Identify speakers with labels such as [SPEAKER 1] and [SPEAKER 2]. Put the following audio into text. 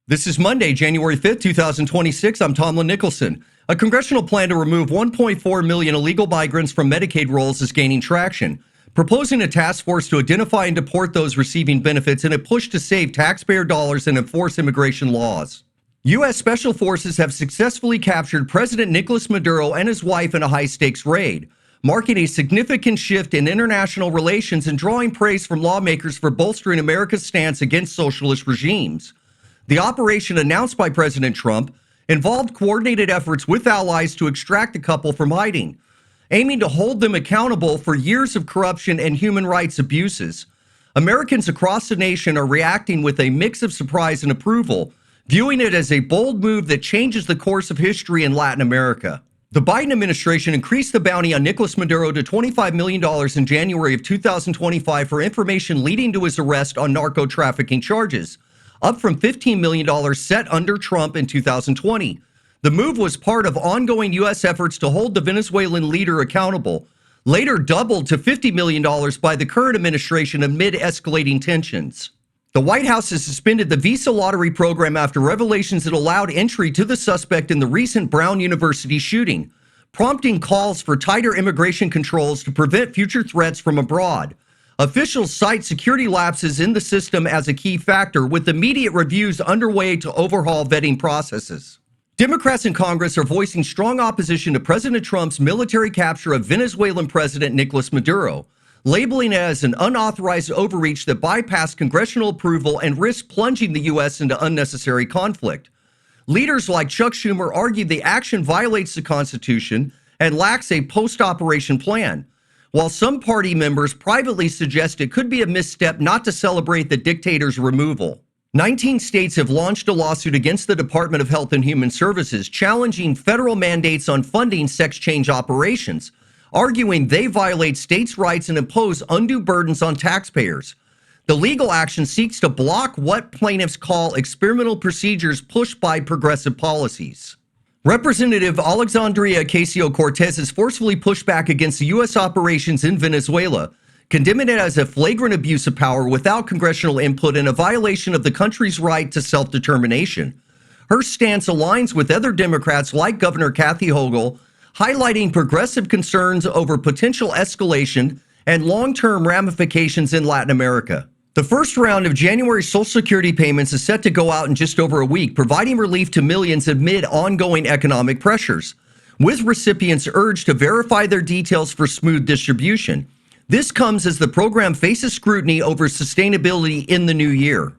[SPEAKER 1] This is Monday, January 5th, 2026. I'm Tomlyn Nicholson. A congressional plan to remove 1.4 million illegal migrants from Medicaid rolls is gaining traction, proposing a task force to identify and deport those receiving benefits in a push to save taxpayer dollars and enforce immigration laws. U.S. Special Forces have successfully captured President Nicolas Maduro and his wife in a high-stakes raid, marking a significant shift in international relations and drawing praise from lawmakers for bolstering America's stance against socialist regimes. The operation, announced by President Trump, involved coordinated efforts with allies to extract the couple from hiding, aiming to hold them accountable for years of corruption and human rights abuses. Americans across the nation are reacting with a mix of surprise and approval, viewing it as a bold move that changes the course of history in Latin America. The Biden administration increased the bounty on Nicolas Maduro to $25 million in January of 2025 for information leading to his arrest on narco-trafficking charges, up from $15 million set under Trump in 2020. The move was part of ongoing U.S. efforts to hold the Venezuelan leader accountable, later doubled to $50 million by the current administration amid escalating tensions. The White House has suspended the visa lottery program after revelations that allowed entry to the suspect in the recent Brown University shooting, prompting calls for tighter immigration controls to prevent future threats from abroad. Officials cite security lapses in the system as a key factor, with immediate reviews underway to overhaul vetting processes. Democrats in Congress are voicing strong opposition to President Trump's military capture of Venezuelan President Nicolas Maduro, labeling it as an unauthorized overreach that bypassed congressional approval and risked plunging the U.S. into unnecessary conflict. Leaders like Chuck Schumer argue the action violates the Constitution and lacks a post-operation plan, while some party members privately suggest it could be a misstep not to celebrate the dictator's removal. 19 states have launched a lawsuit against the Department of Health and Human Services, challenging federal mandates on funding sex change operations, arguing they violate states' rights and impose undue burdens on taxpayers. The legal action seeks to block what plaintiffs call experimental procedures pushed by progressive policies. Representative Alexandria Ocasio-Cortez has forcefully pushed back against the U.S. operations in Venezuela, condemning it as a flagrant abuse of power without congressional input and a violation of the country's right to self-determination. Her stance aligns with other Democrats like Governor Kathy Hochul, highlighting progressive concerns over potential escalation and long-term ramifications in Latin America. The first round of January Social Security payments is set to go out in just over a week, providing relief to millions amid ongoing economic pressures, with recipients urged to verify their details for smooth distribution. This comes as the program faces scrutiny over sustainability in the new year.